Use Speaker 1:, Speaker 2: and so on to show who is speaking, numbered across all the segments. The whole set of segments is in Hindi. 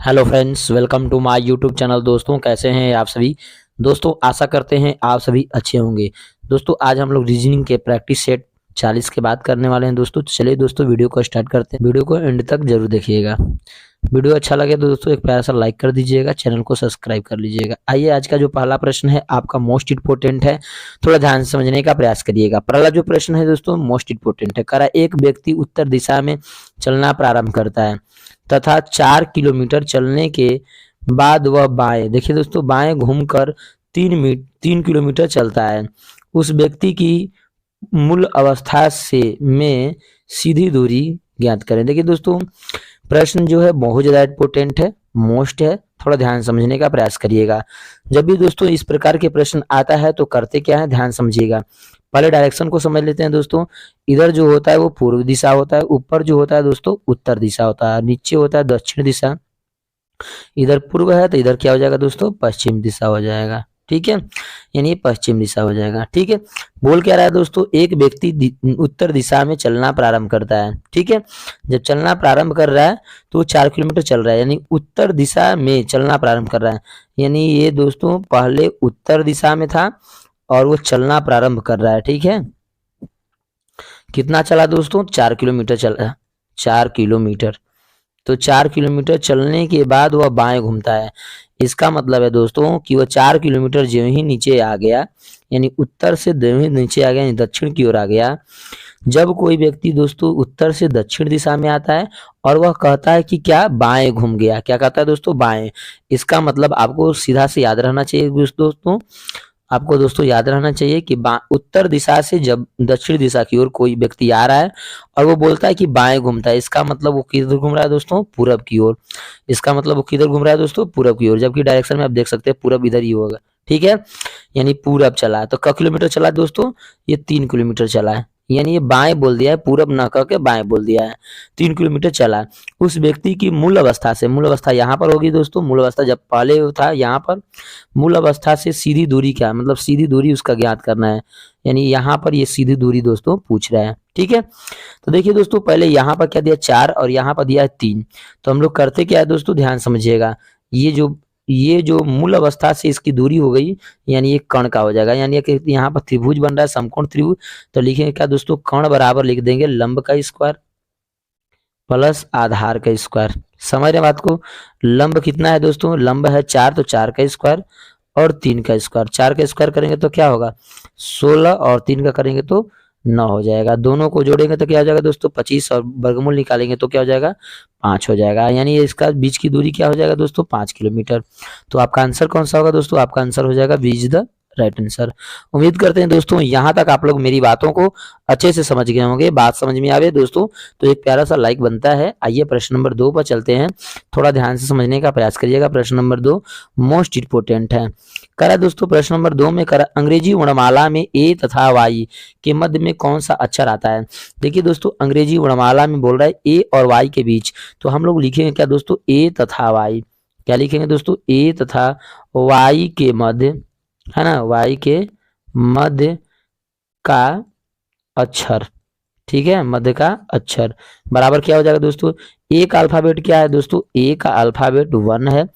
Speaker 1: Hello friends, welcome to my YouTube channel. दोस्तों, कैसे हैं आप सभी। दोस्तों, आशा करते हैं आप सभी अच्छे होंगे। दोस्तों, आज हम लोग रीजनिंग के प्रैक्टिस सेट 40 के बात करने वाले हैं। दोस्तों, तो चलिए दोस्तों वीडियो को स्टार्ट करते हैं। वीडियो को एंड तक जरूर देखिएगा। वीडियो अच्छा लगे तो दोस्तों एक प्यारा सा लाइक कर दीजिएगा, चैनल को सब्सक्राइब कर लीजिएगा। आइए, आज का जो पहला प्रश्न है आपका मोस्ट इंपोर्टेंट है, थोड़ा ध्यान से समझने का प्रयास करिएगा। पहला जो प्रश्न है दोस्तों मोस्ट इंपोर्टेंट है। करा एक व्यक्ति उत्तर दिशा में चलना प्रारंभ करता है तथा 4 किलोमीटर चलने के बाद वह बाएं, देखिए दोस्तों, बाएं घूमकर 3 किलोमीटर चलता है। उस व्यक्ति की मूल अवस्था से में सीधी दूरी ज्ञात करें। देखिए दोस्तों, प्रश्न जो है बहुत ज्यादा इंपोर्टेंट है, मोस्ट है, थोड़ा ध्यान समझने का प्रयास करिएगा। जब भी दोस्तों इस प्रकार के प्रश्न आता है तो करते क्या है, ध्यान समझिएगा। पहले डायरेक्शन को समझ लेते हैं दोस्तों। इधर जो होता है वो पूर्व दिशा होता है, ऊपर जो होता है दोस्तों उत्तर दिशा होता है, नीचे होता है दक्षिण दिशा। इधर पूर्व है तो इधर क्या हो जाएगा दोस्तों, पश्चिम दिशा हो जाएगा। ठीक है, यानी ये पश्चिम दिशा हो जाएगा। ठीक है, बोल क्या रहा है दोस्तों, एक व्यक्ति उत्तर दिशा में चलना प्रारंभ करता है। ठीक है, जब चलना प्रारंभ कर रहा है तो 4 किलोमीटर चल रहा है, यानी उत्तर दिशा में चलना प्रारंभ कर रहा है। यानी ये दोस्तों पहले उत्तर दिशा में था और वो चलना प्रारंभ कर रहा है। ठीक है, कितना चला दोस्तों, 4 किलोमीटर चला। 4 किलोमीटर, तो 4 किलोमीटर चलने के बाद वह बाएं घूमता है। इसका मतलब है दोस्तों कि वह 4 किलोमीटर जो ही नीचे आ गया, यानी उत्तर से जो ही नीचे आ गया, यानी दक्षिण की ओर आ गया। जब कोई व्यक्ति दोस्तों उत्तर से दक्षिण दिशा में आता है और वह कहता है कि क्या बाएं घूम गया, क्या कहता है दोस्तों, बाएं। इसका मतलब आपको सीधा से याद रहना चाहिए दोस्तों, आपको दोस्तों याद रहना चाहिए कि उत्तर दिशा से जब दक्षिण दिशा की ओर कोई व्यक्ति आ रहा है और वो बोलता है कि बाएं घूमता है, इसका मतलब वो किधर घूम रहा है दोस्तों, पूरब की ओर। इसका मतलब वो किधर घूम रहा है दोस्तों, पूरब की ओर, जबकि डायरेक्शन में आप देख सकते हैं पूरब इधर ही होगा। ठीक है, यानी पूरब चला है। तो क किलोमीटर चला है दोस्तों, ये 3 किलोमीटर चला है। यानी ये बाएं बोल दिया है, पूरब ना कह के बाएं बोल दिया है। 3 किलोमीटर चला है। उस व्यक्ति की मूल अवस्था से, मूल अवस्था यहाँ पर होगी दोस्तों, मूल अवस्था जब पहले था यहाँ पर, मूल अवस्था से सीधी दूरी क्या, मतलब सीधी दूरी उसका ज्ञात करना है। यानी यहाँ पर ये सीधी दूरी दोस्तों पूछ रहा है। ठीक है, तो देखिए दोस्तों, पहले यहाँ पर क्या दिया 4 और यहाँ पर दिया है 3। तो हम लोग करते क्या है दोस्तों, ध्यान समझिएगा। ये जो मूल अवस्था से इसकी दूरी हो गई, यानी ये कर्ण का हो जाएगा। यानी यहाँ पर त्रिभुज बन रहा है, समकोण त्रिभुज। तो लिखेंगे क्या दोस्तों, कर्ण बराबर लिख देंगे लंब का स्क्वायर प्लस आधार का स्क्वायर। समझ रहे बात को। लंब कितना है दोस्तों, लंब है 4, तो 4 का स्क्वायर और 3 का स्क्वायर। 4 का स्क्वायर करेंगे तो क्या होगा 16, और 3 का करेंगे तो 9 हो जाएगा। दोनों को जोड़ेंगे तो क्या हो जाएगा दोस्तों 25, और वर्गमूल निकालेंगे तो क्या हो जाएगा 5 हो जाएगा। यानी इसका बीच की दूरी क्या हो जाएगा दोस्तों 5 किलोमीटर। तो आपका आंसर कौन सा होगा दोस्तों, आपका आंसर हो जाएगा B is the right answer. उम्मीद करते हैं दोस्तों यहाँ तक आप लोग मेरी बातों को अच्छे से समझ गए होंगे। बात समझ में आवे दोस्तों तो एक प्यारा सा लाइक बनता है। आइए प्रश्न नंबर 2 पर चलते हैं, थोड़ा ध्यान से समझने का प्रयास करिएगा। प्रश्न नंबर 2 मोस्ट इंपोर्टेंट है। करा दोस्तों प्रश्न नंबर 2 में करा अंग्रेजी वर्णमाला में ए तथा वाई के मध्य में कौन सा अक्षर आता है। देखिए दोस्तों, अंग्रेजी वर्णमाला में बोल रहा है ए और वाई के बीच, तो हम लोग लिखेंगे क्या दोस्तों, ए तथा वाई। क्या लिखेंगे दोस्तों, ए तथा वाई के मध्य, है ना, वाई के मध्य का अक्षर। ठीक है, मध्य का अक्षर बराबर क्या हो जाएगा दोस्तों, ए का अल्फाबेट क्या है दोस्तों, ए का अल्फाबेट 1 है,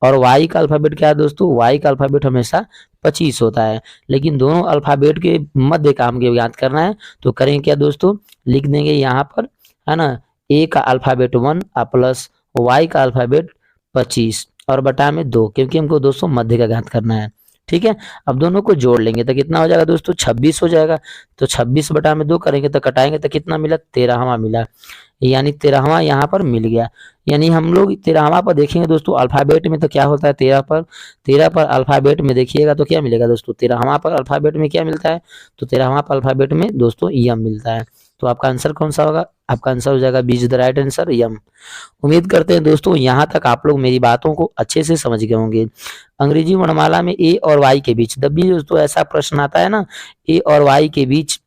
Speaker 1: और वाई का अल्फाबेट क्या है दोस्तों, वाई का अल्फाबेट हमेशा 25 होता है। लेकिन दोनों अल्फाबेट के मध्य का हमको याद करना है, तो करेंगे क्या दोस्तों, लिख देंगे यहाँ पर, है ना, ए का अल्फाबेट 1 प्लस वाई का अल्फाबेट 25 और बटा में 2, क्योंकि हमको दोस्तों मध्य का ज्ञात करना है। ठीक है, अब दोनों को जोड़ लेंगे तो कितना हो जाएगा दोस्तों 26 हो जाएगा। तो 26 बटा में 2 करेंगे तो कटाएंगे तो कितना मिला, 13वां मिला। यानी 13वां यहाँ पर मिल गया। यानी हम लोग 13वां पर देखेंगे दोस्तों अल्फाबेट में तो क्या होता है, 13 पर अल्फाबेट में देखिएगा तो क्या मिलेगा दोस्तों, 13वां पर अल्फाबेट में क्या मिलता है, तो 13वां पर अल्फाबेट में दोस्तों यम मिलता है। तो आपका आंसर कौन सा होगा, आपका आंसर हो जाएगा B is the right answer, यम। उम्मीद करते हैं दोस्तों यहाँ तक आप लोग मेरी बातों को अच्छे से समझ गए होंगे। अंग्रेजी वर्णमाला में ए और वाई के बीच, जब भी दोस्तों ऐसा प्रश्न आता है ना, ए और वाई के बीच,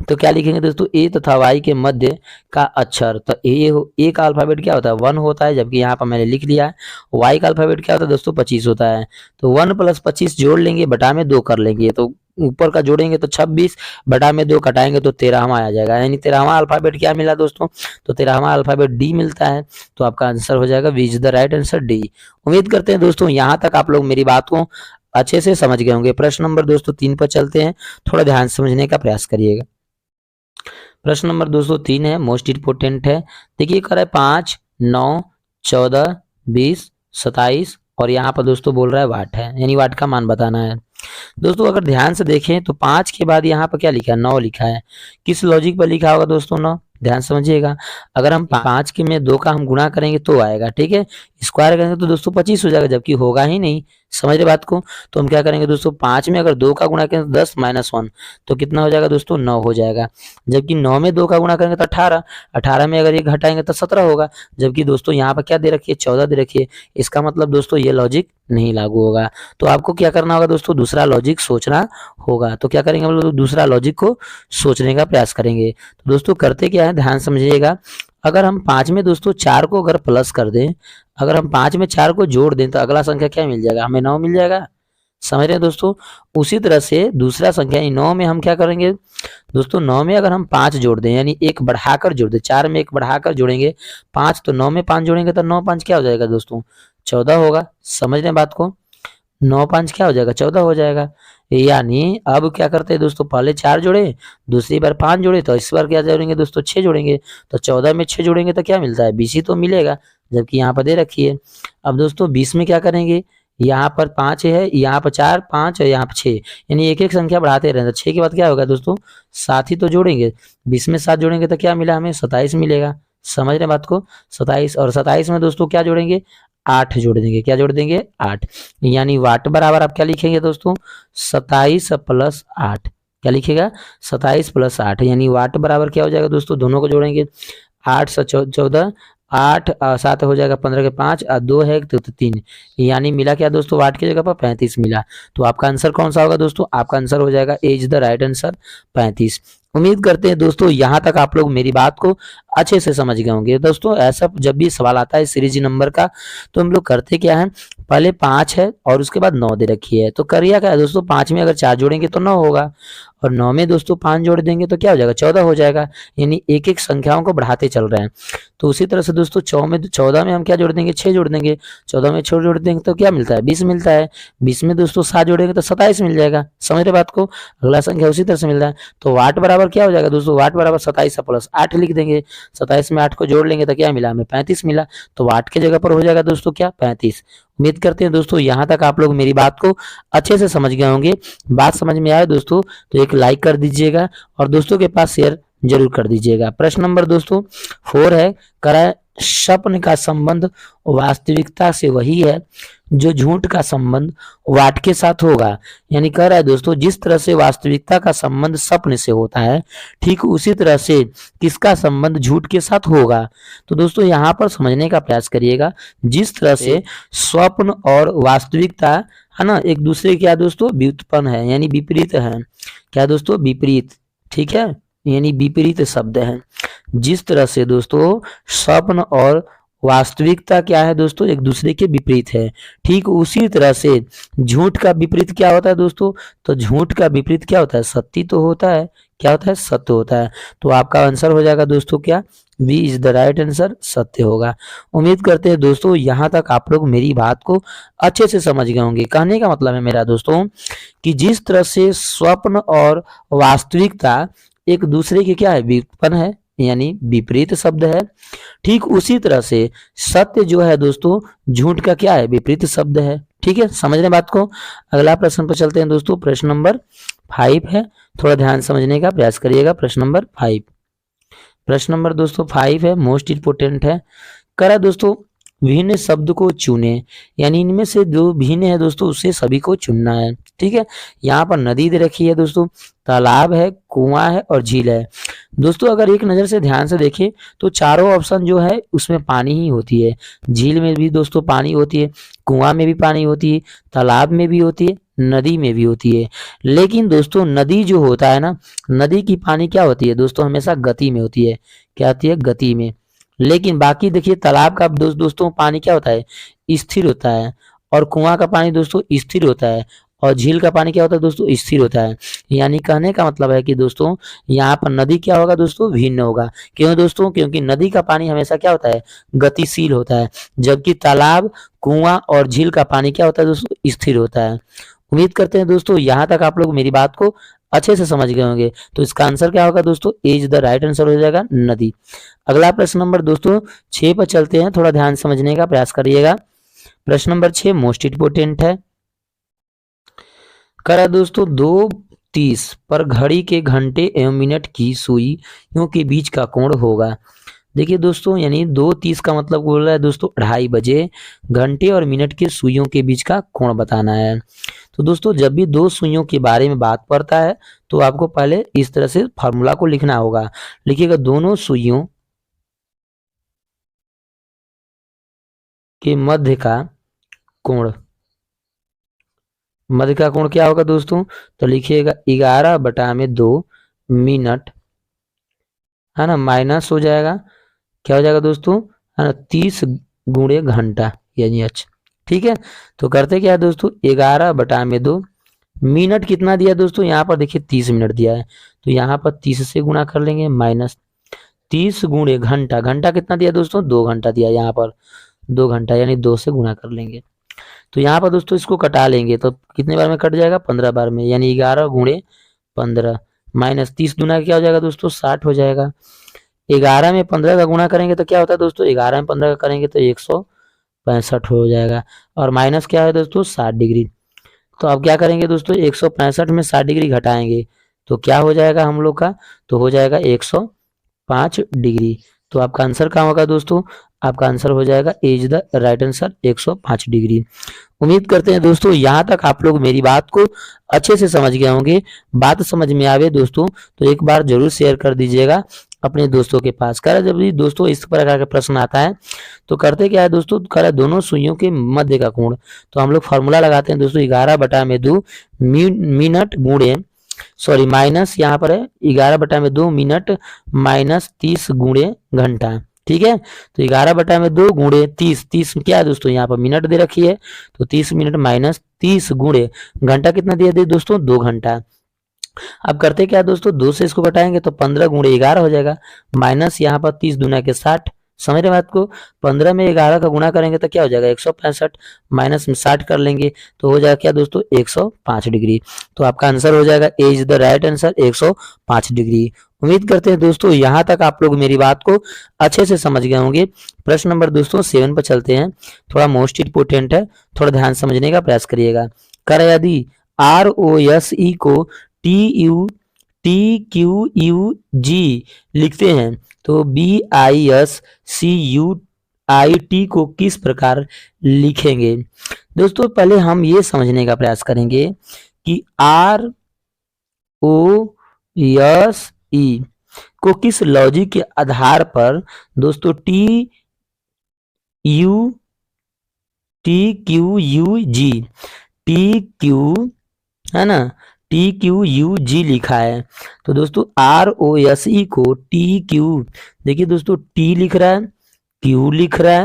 Speaker 1: तो क्या लिखेंगे दोस्तों, ए तथा वाई के मध्य का अक्षर। तो ए का अल्फाबेट क्या होता है 1 होता है, जबकि यहाँ पर मैंने लिख लिया है। वाई का अल्फाबेट क्या होता है दोस्तों 25 होता है। तो 1 + 25 जोड़ लेंगे, बटा में 2 कर लेंगे, तो ऊपर का जोड़ेंगे तो 26 बटा में 2 कटाएंगे तो 13वां आ जाएगा, यानी 13वां अल्फाबेट क्या मिला दोस्तों, तो 13वां अल्फाबेट डी मिलता है। तो आपका आंसर हो जाएगा B is the right answer D. उम्मीद करते हैं दोस्तों यहाँ तक आप लोग मेरी बात को अच्छे से समझ गए होंगे। प्रश्न नंबर दोस्तों 3 पर चलते हैं, थोड़ा ध्यान से समझने का प्रयास करिएगा। प्रश्न नंबर दोस्तों 3 है, मोस्ट इंपोर्टेंट है। देखिए कर रहा है 5, 9, 14, 20, 27 और यहाँ पर दोस्तों बोल रहा है वाट है, यानी वाट का मान बताना है। दोस्तों अगर ध्यान से देखें तो 5 के बाद यहाँ पर क्या लिखा है, 9 लिखा है। किस लॉजिक पर लिखा होगा दोस्तों 9, ध्यान समझिएगा। अगर हम 5 के में 2 का हम गुणा करेंगे तो आएगा, ठीक है। स्क्वायर करेंगे तो दोस्तों 25 हो जाएगा, जबकि होगा ही नहीं, समझ रहे बात को। तो हम क्या करेंगे दोस्तों, 5 में अगर 2 का गुणा करेंगे तो 10 - 1 तो कितना हो जाएगा दोस्तों, 9 हो जाएगा। जबकि 9 में 2 का गुणा करेंगे तो 18, 18 में अगर एक घटाएंगे तो 17 होगा। जबकि दोस्तों यहाँ पर क्या दे रखी है, 14 दे रखी है। इसका मतलब दोस्तों ये लॉजिक नहीं लागू होगा। तो आपको क्या करना होगा दोस्तों, दूसरा लॉजिक सोचना होगा। तो क्या करेंगे हम लोग, दूसरा लॉजिक को सोचने का प्रयास करेंगे। तो दोस्तों करते क्या है, ध्यान समझिएगा। अगर हम 5 में दोस्तों 4 को अगर प्लस कर दें, अगर हम 5 में 4 को जोड़ दें तो अगला संख्या क्या मिल जाएगा, हमें 9 मिल जाएगा। समझ रहे हैं दोस्तों। उसी तरह से दूसरा संख्या 9 में हम क्या करेंगे दोस्तों, 9 में अगर हम 5 जोड़ दें, यानी एक बढ़ाकर जोड़ दें, 4 में एक बढ़ाकर जोड़ेंगे 5, तो 9 में 5 जोड़ेंगे तो 9 5 क्या हो जाएगा दोस्तों, 14 होगा। समझ रहे हैं बात को, 9 5 क्या हो जाएगा, 14 हो जाएगा। यानी अब क्या करते हैं दोस्तों, पहले 4 जोड़े, दूसरी बार 5 जोड़े, तो इस बार क्या जोड़ेंगे दोस्तों, 6 जोड़ेंगे। तो 14 में 6 जोड़ेंगे तो क्या मिलता है, 20 ही तो मिलेगा, जबकि यहाँ पर दे रखी है। अब दोस्तों 20 में क्या करेंगे, यहाँ पर 5 है, यहाँ पर 4 5 और यहाँ पर 6, यानी एक एक संख्या बढ़ाते रहें। तो 6 के बाद क्या होगा दोस्तों, 7 ही तो जोड़ेंगे। 20 में 7 जोड़ेंगे तो क्या मिला हमें, 27 मिलेगा। समझ रहे बात को, 27 और 27 में दोस्तों क्या जोड़ेंगे, 8 जोड़ देंगे। क्या जोड़ देंगे, 8। यानी वाट बराबर आप क्या लिखेंगे दोस्तों, 27 + 8। क्या लिखेगा, 27 + 8, यानी वाट बराबर क्या हो जाएगा दोस्तों, दोनों को जोड़ेंगे, 8 से 14, 8 7 हो जाएगा, 15 के 5 और 2 है तो 3, यानी मिला क्या दोस्तों, वाट की जगह पर 35 मिला। तो आपका आंसर कौन सा होगा दोस्तों, आपका आंसर हो जाएगा A is the right answer 35। उम्मीद करते हैं दोस्तों यहाँ तक आप लोग मेरी बात को अच्छे से समझ गए होंगे। दोस्तों ऐसा जब भी सवाल आता है सीरीज नंबर का, तो हम लोग करते क्या है, पहले 5 है और उसके बाद 9 दे रखी है। तो करिए क्या है दोस्तों, 5 में अगर 4 जोड़ेंगे तो 9 होगा, और 9 में दोस्तों 5 जोड़ देंगे तो क्या हो जाएगा, 14 हो जाएगा। यानी एक एक संख्याओं को बढ़ाते चल रहे हैं। तो उसी तरह से दोस्तों 14 में हम क्या जोड़ देंगे, 6 जोड़ देंगे। 14 में 6 जोड़ देंगे तो क्या मिलता है, 20 मिलता है। 20 में दोस्तों 7 जोड़ेंगे तो 27 मिल जाएगा। समझ रहे बात को, अगला संख्या उसी तरह से मिल रहा है। तो वाट बराबर क्या हो जाएगा दोस्तों, वाट बराबर 27 + 8 लिख देंगे। 27 में 8 को जोड़ लेंगे तो क्या मिला हमें, 35 मिला। तो वाट की जगह पर हो जाएगा दोस्तों क्या, 35। उम्मीद करते हैं दोस्तों यहाँ तक आप लोग मेरी बात को अच्छे से समझ गए होंगे। बात समझ में आए दोस्तों तो एक लाइक कर दीजिएगा और दोस्तों के पास शेयर जरूर कर दीजिएगा। प्रश्न नंबर दोस्तों 4 है, करा स्वप्न का संबंध वास्तविकता से वही है जो झूठ का संबंध वाट के साथ होगा। यानी कह रहा है दोस्तों, जिस तरह से वास्तविकता का संबंध स्वप्न से होता है, ठीक उसी तरह से किसका संबंध झूठ के साथ होगा। तो दोस्तों यहाँ पर समझने का प्रयास करिएगा। जिस तरह से स्वप्न और वास्तविकता है ना, एक दूसरे क्या दोस्तों व्युत्पन्न है, यानी विपरीत है। क्या दोस्तों, विपरीत, ठीक है, यानी विपरीत शब्द है। जिस तरह से दोस्तों स्वप्न और वास्तविकता क्या है दोस्तों, एक दूसरे के विपरीत है, ठीक उसी तरह से झूठ का विपरीत क्या होता है दोस्तों, तो झूठ का विपरीत क्या होता है, सत्य तो होता है। क्या होता है, सत्य होता है। तो आपका आंसर हो जाएगा दोस्तों क्या, B is the right answer, सत्य होगा। उम्मीद करते हैं दोस्तों यहाँ तक आप लोग मेरी बात को अच्छे से समझ गए होंगे। कहने का मतलब है मेरा दोस्तों कि जिस तरह से स्वप्न और वास्तविकता एक दूसरे के क्या है, व्युत्पन्न है, यानी विपरीत शब्द है, ठीक उसी तरह से सत्य जो है दोस्तों झूठ का क्या है, विपरीत शब्द है। ठीक है, समझ रहे बात को। अगला प्रश्न पर चलते हैं दोस्तों। प्रश्न नंबर 5 है, थोड़ा ध्यान समझने का प्रयास करिएगा। प्रश्न नंबर 5, प्रश्न नंबर दोस्तों 5 है, मोस्ट इंपोर्टेंट है। करा दोस्तों भिन्न शब्द को चुने, यानी इनमें से जो भिन्न है दोस्तों उससे सभी को चुनना है। ठीक है, यहाँ पर नदी दे रखी है दोस्तों, तालाब है, कुआं है और झील है। दोस्तों अगर एक नजर से ध्यान से देखें तो चारों ऑप्शन जो है उसमें पानी ही होती है। झील में भी दोस्तों पानी होती है, कुआं में भी पानी होती है, तालाब में भी होती है, नदी में भी होती है। लेकिन दोस्तों नदी जो होता है ना, नदी की पानी क्या होती है दोस्तों, हमेशा गति में होती है। क्या होती है, गति में। लेकिन बाकी देखिए तालाब का दोस्तों पानी क्या होता है, स्थिर होता है, और कुआं का पानी दोस्तों स्थिर होता है, और झील का पानी क्या होता है दोस्तों, स्थिर होता है। यानी कहने का मतलब है कि दोस्तों यहाँ पर नदी क्या होगा दोस्तों, भिन्न होगा। क्यों दोस्तों, क्योंकि नदी का पानी हमेशा क्या होता है, गतिशील होता है, जबकि तालाब, कुआं और झील का पानी क्या होता है दोस्तों, स्थिर होता है। उम्मीद करते हैं दोस्तों यहाँ तक आप लोग मेरी बात को अच्छे से समझ गए होंगे। तो इसका आंसर क्या होगा दोस्तों, ए इज द राइट आंसर हो जाएगा, नदी। अगला प्रश्न नंबर दोस्तों 6 पर चलते हैं, थोड़ा ध्यान समझने का प्रयास करिएगा। प्रश्न नंबर 6 मोस्ट इंपोर्टेंट है। करा दोस्तों 2:30 पर घड़ी के घंटे एवं मिनट की सुइयों के बीच का कोण होगा। देखिए दोस्तों, यानी 2:30 का मतलब बोल रहा है दोस्तों 2:30 बजे, घंटे और मिनट के सुइयों के बीच का कोण बताना है। तो दोस्तों जब भी दो सुइयों के बारे में बात पड़ता है तो आपको पहले इस तरह से फार्मूला को लिखना होगा। लिखिएगा दोनों सुइयों के मध्य का कोण, मध्य का कोण क्या होगा दोस्तों, तो लिखिएगा 11/2 मिनट, है ना, माइनस हो जाएगा, क्या हो जाएगा दोस्तों, है ना, 30 गुणे घंटा, यानी अच्छा। ठीक है, तो करते क्या है दोस्तों, 11/2 मिनट कितना दिया दोस्तों, यहाँ पर देखिए 30 मिनट दिया है, तो यहाँ पर 30 से गुणा कर लेंगे, माइनस 30 गुणे घंटा, घंटा कितना दिया दोस्तों, 2 घंटा दिया, यहाँ पर 2 घंटा, यानी 2 से गुणा कर लेंगे। तो यहाँ पर दोस्तों इसको कटा लेंगे तो कितने बार में कट जाएगा, 15 बार में, यानी 11 गुणे 15 माइनस 30 गुना क्या हो जाएगा दोस्तों, 60 हो जाएगा। 11 में 15 का गुणा करेंगे तो क्या होता है दोस्तों, 11 में 15 का करेंगे तो 165 हो जाएगा, और माइनस क्या है दोस्तों, 60 डिग्री। तो अब क्या करेंगे दोस्तों, 165 में 60 डिग्री घटाएंगे तो क्या हो जाएगा हम लोग का, तो हो जाएगा 105 डिग्री। तो आपका आंसर कहाँ होगा दोस्तों, आपका आंसर हो जाएगा A is the right answer, 105 degree. उम्मीद करते हैं दोस्तों यहाँ तक आप लोग मेरी बात को अच्छे से समझ गए होंगे। बात समझ में आवे दोस्तों तो एक बार जरूर शेयर कर दीजिएगा अपने दोस्तों के पास। कर जब भी दोस्तों इस प्रकार का प्रश्न आता है तो करते क्या है दोस्तों, कर दोनों सुइयों के मध्य का कोण, तो हम लोग फॉर्मूला लगाते हैं दोस्तों 11/2 मिनट गुणे, सॉरी माइनस यहाँ पर है 11/2 मिनट माइनस 30 गुणे घंटा। ठीक है, तो 11/2 गुणे 30, 30 क्या है दोस्तों, यहाँ पर मिनट दे रखी है, तो 30 मिनट माइनस 30 गुणे घंटा कितना दिया दे दोस्तों, 2 घंटा। अब करते क्या दोस्तों, 2 से इसको घटाएंगे तो 15 गुणे 11 हो जाएगा, माइनस यहाँ पर 30 दूना के 60, समझ रहे बात को। 15 में 11 का गुणा करेंगे तो क्या हो जाएगा 165, माइनस में 60 कर लेंगे तो हो जाएगा क्या दोस्तों 105 डिग्री। तो आपका आंसर हो जाएगा A is the right answer, 105 degree. उम्मीद करते हैं दोस्तों यहाँ तक आप लोग मेरी बात को अच्छे से समझ गए होंगे। प्रश्न नंबर दोस्तों 7 पर चलते हैं, थोड़ा मोस्ट इंपोर्टेंट है, थोड़ा ध्यान समझने का प्रयास करिएगा। कर यदि ROSE को TQUG लिखते हैं तो BISCUIT को किस प्रकार लिखेंगे। दोस्तों पहले हम ये समझने का प्रयास करेंगे कि ROSE को किस लॉजिक के आधार पर दोस्तों TQ है ना, TQUG लिखा है। तो दोस्तों ROSE को TQ, देखिए दोस्तों T लिख रहा है, Q लिख रहा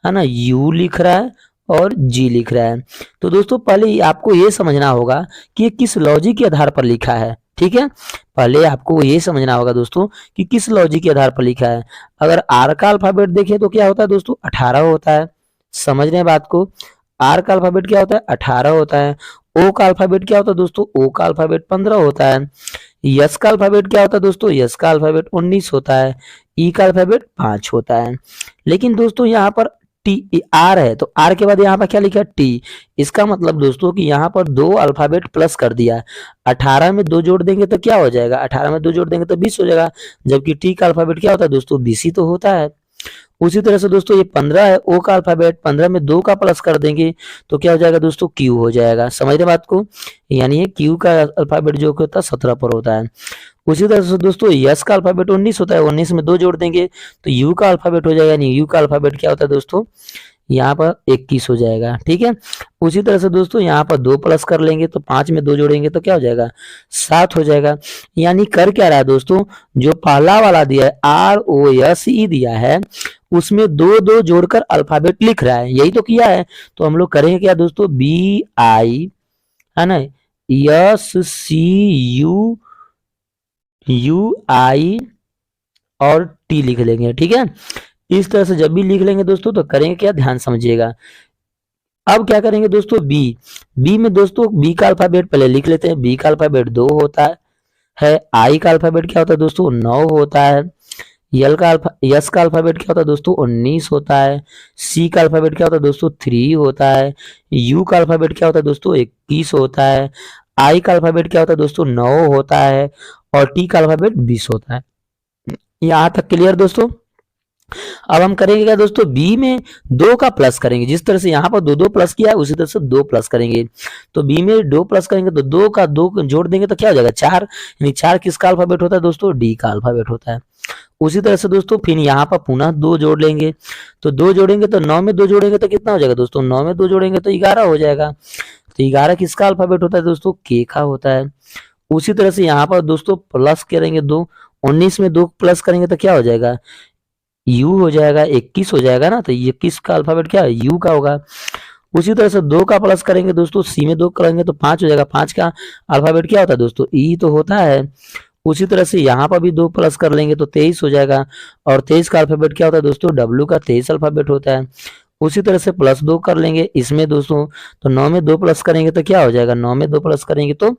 Speaker 1: है ना, U लिख रहा है और G लिख रहा है। तो दोस्तों पहले आपको ये समझना होगा कि ये किस लॉजिक के आधार पर लिखा है। ठीक है, पहले आपको ये समझना होगा दोस्तों कि किस लॉजिक के आधार पर लिखा है। अगर R का अल्फाबेट देखें तो क्या होता है दोस्तों 18 होता है, समझ रहे हैं बात को। R का अल्फाबेट क्या होता है 18 होता है। O का अल्फाबेट क्या होता है दोस्तों, O का अल्फाबेट 15 होता है। यस का अल्फाबेट क्या होता है दोस्तों, यस का अल्फाबेट 19 होता है। ई का अल्फाबेट 5 होता है। लेकिन दोस्तों यहाँ पर टी आर है तो आर के बाद यहाँ पर क्या लिखा है टी, इसका मतलब दोस्तों कि यहाँ पर 2 अल्फाबेट प्लस कर दिया। 18 में 2 जोड़ देंगे तो क्या हो जाएगा, 18 में 2 जोड़ देंगे तो 20 हो जाएगा, जबकि टी का अल्फाबेट क्या होता है दोस्तों 20 ही तो होता है। उसी तरह से दोस्तों ये 15 है, ओ का अल्फाबेट 15 में 2 का प्लस कर देंगे तो क्या हो जाएगा दोस्तों क्यू हो जाएगा, समझ रहे बात को। यानी ये क्यू का अल्फाबेट जो होता है 17 पर होता है। उसी तरह से दोस्तों यस का अल्फाबेट 19 होता है, 19 में 2 जोड़ देंगे तो यू का अल्फाबेट हो जाएगा, यानी यू का अल्फाबेट क्या होता है दोस्तों यहाँ पर 21 हो जाएगा। ठीक है, उसी तरह से दोस्तों यहाँ पर 2 प्लस कर लेंगे तो 5 में 2 जोड़ेंगे तो क्या हो जाएगा 7 हो जाएगा। यानी कर क्या रहा है दोस्तों, जो पहला वाला दिया है ROSE दिया है उसमें 2 जोड़कर अल्फाबेट लिख रहा है, यही तो किया है। तो हम लोग करेंगे क्या दोस्तों BI है ना, SCUUI और टी लिख लेंगे। ठीक है, इस तरह से जब भी लिख लेंगे दोस्तों तो करेंगे क्या, ध्यान समझिएगा। अब क्या करेंगे दोस्तों, बी में दोस्तों बी का अल्फाबेट पहले लिख लेते हैं। बी का अल्फाबेट 2 होता है। आई का अल्फाबेट क्या होता है दोस्तों, 9 होता है। यस का अल्फाबेट क्या होता है दोस्तों, 19 होता है। सी का अल्फाबेट क्या होता है दोस्तों, 3 होता है। यू का अल्फाबेट क्या होता है दोस्तों, 21 होता है। आई का अल्फाबेट क्या होता है दोस्तों, 9 होता है। और टी का अल्फाबेट 20 होता है। यहाँ तक क्लियर दोस्तों। अब हम करेंगे क्या दोस्तों, बी में 2 का प्लस करेंगे। जिस तरह से यहाँ पर 2 प्लस किया है उसी तरह से 2 प्लस करेंगे। तो बी में 2 प्लस करेंगे तो 2 का 2 जोड़ देंगे तो क्या हो जाएगा, 4। यानी 4 किसका अल्फाबेट होता है दोस्तों, डी का अल्फाबेट होता है। उसी तरह से दोस्तों फिर यहाँ पर पुनः 2 जोड़ लेंगे। तो 2 जोड़ेंगे तो 9 में 2 जोड़ेंगे तो कितना हो जाएगा दोस्तों, 9 में 2 जोड़ेंगे तो 11 हो जाएगा। तो 11 किसका अल्फाबेट होता है दोस्तों, के का होता है। उसी तरह से यहाँ पर दोस्तों प्लस करेंगे 2, 19 में 2 प्लस करेंगे तो क्या हो जाएगा, यू हो जाएगा, 21 हो जाएगा ना। तो 21 का अल्फाबेट क्या है, यू का होगा। उसी तरह से 2 का प्लस करेंगे दोस्तों, सी में 2 करेंगे तो 5 हो जाएगा। 5 का अल्फाबेट क्या होता है दोस्तों, ई तो होता है। उसी तरह से यहाँ पर भी 2 प्लस कर लेंगे तो 23 हो जाएगा। और 23 का अल्फाबेट क्या होता है दोस्तों, डब्ल्यू का 23 अल्फाबेट होता है। उसी तरह से प्लस 2 कर लेंगे इसमें दोस्तों, तो 9 में 2 प्लस करेंगे तो क्या हो जाएगा, 9 में 2 प्लस करेंगे तो,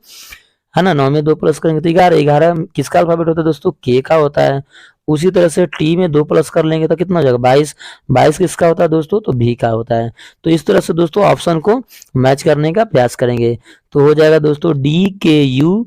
Speaker 1: है ना, 9 में 2 प्लस करेंगे तो 11। 11 किसका अल्फाबेट होता है दोस्तों, के का होता है। उसी तरह से टी में 2 प्लस कर लेंगे तो कितना हो जाएगा, 22। 22 किसका होता है दोस्तों, तो भी का होता है। तो इस तरह से दोस्तों ऑप्शन को मैच करने का प्रयास करेंगे। तो हो जाएगा दोस्तों DKU,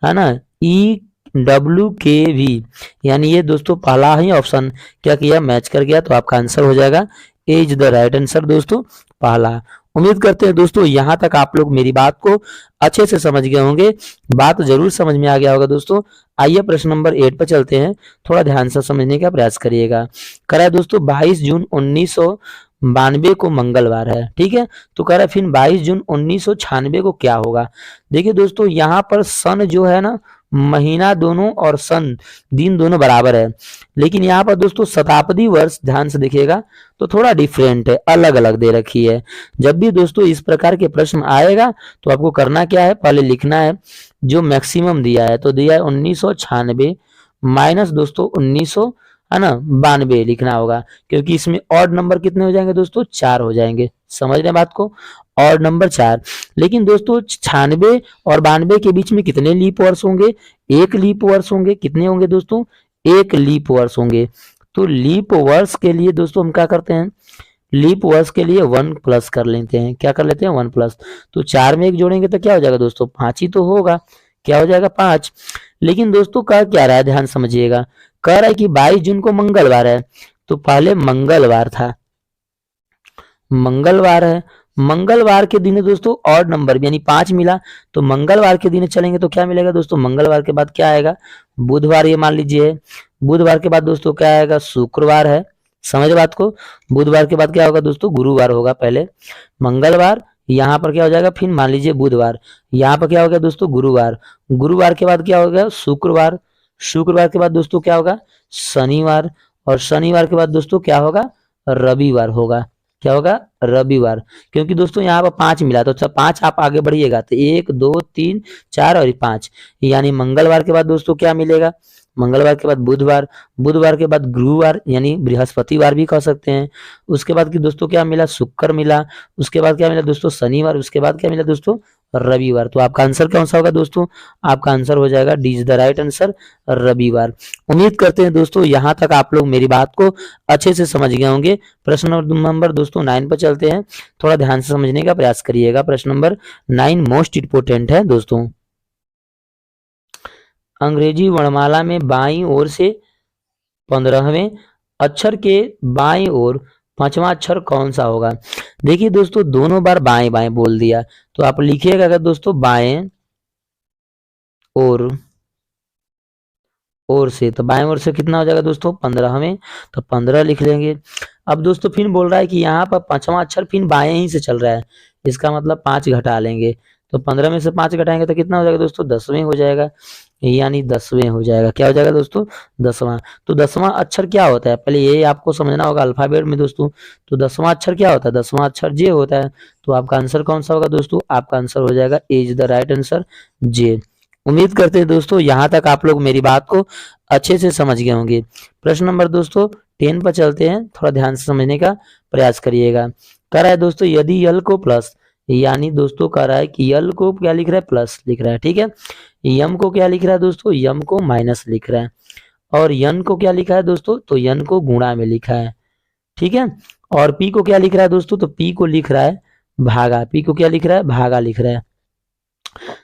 Speaker 1: है ना, EWKV। यानी ये दोस्तों पहला ही ऑप्शन क्या किया, मैच कर गया। तो आपका आंसर हो जाएगा A is the right answer दोस्तों, पहला। उम्मीद करते हैं दोस्तों यहाँ तक आप लोग मेरी बात को अच्छे से समझ गए होंगे। बात जरूर समझ में आ गया होगा दोस्तों। आइए प्रश्न नंबर 8 पर चलते हैं, थोड़ा ध्यान से समझने का प्रयास करिएगा। करा है दोस्तों 22 जून 1992 को मंगलवार है। ठीक है, तो कह रहा है फिर 22 जून 1996 को क्या होगा। देखिए दोस्तों यहाँ पर सन जो है ना, महीना दोनों और सन दिन दोनों बराबर है। लेकिन यहाँ पर दोस्तों शताब्दी वर्ष ध्यान से देखिएगा तो थोड़ा डिफरेंट है, अलग अलग दे रखी है। जब भी दोस्तों इस प्रकार के प्रश्न आएगा तो आपको करना क्या है, पहले लिखना है जो मैक्सिमम दिया है। तो दिया है 1996 माइनस दोस्तों 1900, है ना, 92 लिखना होगा। क्योंकि इसमें ऑड नंबर कितने हो जाएंगे दोस्तों, 4 हो जाएंगे। समझ रहे हैं बात को, ऑड नंबर 4। लेकिन दोस्तों 96 और 92 के बीच में कितने लीप वर्ष होंगे, एक लीप वर्ष होंगे। कितने होंगे दोस्तों, एक लीप वर्ष होंगे। तो लीप वर्ष के लिए दोस्तों हम क्या करते हैं, लीप वर्ष के लिए 1 प्लस कर लेते हैं। क्या कर लेते हैं, 1 प्लस। तो 4 में 1 जोड़ेंगे तो क्या हो जाएगा दोस्तों, 5 ही तो होगा। क्या हो जाएगा, 5। लेकिन दोस्तों कह क्या रहा है, ध्यान समझिएगा। कह रहा है कि 22 जून को मंगलवार है। तो पहले मंगलवार था, मंगलवार है। मंगलवार के दिन दोस्तों ऑड नंबर यानी 5 मिला। तो मंगलवार के दिन चलेंगे तो क्या मिलेगा दोस्तों, मंगलवार के बाद क्या आएगा, बुधवार। ये मान लीजिए बुधवार के बाद दोस्तों क्या आएगा, शुक्रवार है। समझ बात को, बुधवार के बाद क्या होगा दोस्तों, गुरुवार होगा। पहले मंगलवार, यहाँ पर क्या हो जाएगा, फिर मान लीजिए बुधवार, यहाँ पर क्या हो गया दोस्तों, गुरुवार। गुरुवार के बाद क्या हो गया, शुक्रवार। शुक्रवार के बाद दोस्तों क्या होगा, शनिवार। और शनिवार के बाद दोस्तों क्या होगा, रविवार होगा। क्या होगा, रविवार। क्योंकि दोस्तों यहाँ पर 5 मिला तो 5 आप आगे बढ़िएगा तो 1 2 3 4 और 5। यानी मंगलवार के बाद दोस्तों क्या मिलेगा, मंगलवार के बाद बुधवार। बुधवार के बाद गुरुवार यानी बृहस्पतिवार भी कह सकते हैं। उसके बाद की दोस्तों क्या मिला, शुक्र मिला। उसके बाद क्या मिला दोस्तों, शनिवार। उसके बाद क्या मिला दोस्तों, रविवार। तो आपका आंसर कौन सा होगा दोस्तों, आपका आंसर हो जाएगा D is the right answer, रविवार। उम्मीद करते हैं दोस्तों यहाँ तक आप लोग मेरी बात को अच्छे से समझ गए होंगे। प्रश्न नंबर दोस्तों 9 पर चलते हैं, थोड़ा ध्यान से समझने का प्रयास करिएगा। प्रश्न नंबर 9 मोस्ट इंपोर्टेंट है दोस्तों। अंग्रेजी वर्णमाला में बाईं ओर से 15वें अक्षर के बाईं ओर 5वां अक्षर कौन सा होगा। देखिए दोस्तों दोनों बार बाएं बाएं बोल दिया, तो आप लिखिएगा अगर दोस्तों बाएं ओर से, तो बाएं ओर से कितना हो जाएगा दोस्तों, 15वें। तो 15 लिख लेंगे। अब दोस्तों फिर बोल रहा है कि यहाँ पर 5वां अक्षर फिर बाएं ही से चल रहा है, इसका मतलब 5 घटा लेंगे। तो 15 में से 5 घटाएंगे तो कितना हो जाएगा दोस्तों, 10वें हो जाएगा, यानी 10वें हो जाएगा। क्या हो जाएगा दोस्तों, 10वां। तो 10वां अक्षर क्या होता है, पहले ये आपको समझना होगा अल्फाबेट में दोस्तों। तो 10वां अक्षर क्या होता है, 10वां अक्षर जे होता है। तो आपका आंसर कौन सा होगा दोस्तों, आपका आंसर हो जाएगा A is the right answer, जे। उम्मीद करते हैं दोस्तों यहाँ तक आप लोग मेरी बात को अच्छे से समझ गए होंगे। प्रश्न नंबर दोस्तों 10 पर चलते हैं, थोड़ा ध्यान से समझने का प्रयास करिएगा। कह रहा है दोस्तों यदि यल को प्लस, यानी दोस्तों कह रहा है कि यल को क्या लिख रहा है, प्लस लिख रहा है, ठीक है। यम को क्या लिख रहा है दोस्तों, यम को माइनस लिख रहा है। और यन को क्या लिखा है दोस्तों, तो यन को गुणा में लिखा है, ठीक है। और पी को क्या लिख रहा है दोस्तों, तो पी को लिख रहा है भागा, पी को क्या लिख रहा है, भागा लिख रहा है।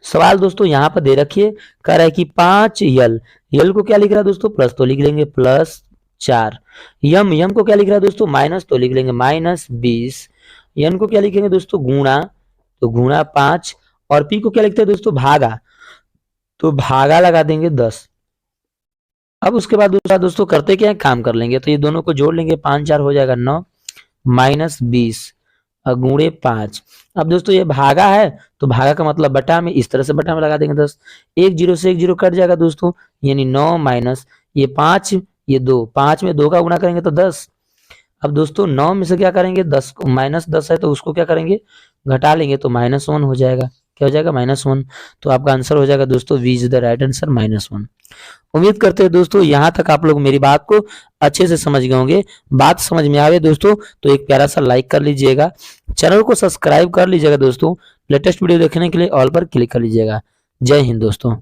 Speaker 1: सवाल दोस्तों यहाँ पर दे रखिए, कह रहा है कि 5 यल, यल को क्या लिख रहा है दोस्तों, प्लस, तो लिख लेंगे +4। यम, यम को क्या लिख रहा है दोस्तों, माइनस, तो लिख लेंगे -20। यन को क्या लिखेंगे दोस्तों, गुणा, तो गुणा 5। और पी को क्या लिखते हैं दोस्तों, भागा, तो भागा लगा देंगे 10। अब उसके बाद दूसरा दोस्तों करते क्या है, काम कर लेंगे। तो ये दोनों को जोड़ लेंगे, 5 4 हो जाएगा 9, -20 गुणे 5। अब दोस्तों ये भागा है, तो भागा का मतलब बटा में, इस तरह से बटा में लगा देंगे 10। 1 0 से 1 0 कट जाएगा दोस्तों, यानी 9 माइनस ये 5, ये 2, 5 में 2 का गुणा करेंगे तो 10। अब दोस्तों 9 में से क्या करेंगे, 10 -10 है तो उसको क्या करेंगे, घटा लेंगे, तो -1 हो जाएगा। क्या हो जाएगा, -1। तो आपका आंसर हो जाएगा दोस्तों B is the right answer, -1। उम्मीद करते हैं दोस्तों यहाँ तक आप लोग मेरी बात को अच्छे से समझ गए होंगे। बात समझ में आवे दोस्तों तो एक प्यारा सा लाइक कर लीजिएगा, चैनल को सब्सक्राइब कर लीजिएगा दोस्तों। लेटेस्ट वीडियो देखने के लिए ऑल पर क्लिक कर लीजिएगा। जय हिंद दोस्तों।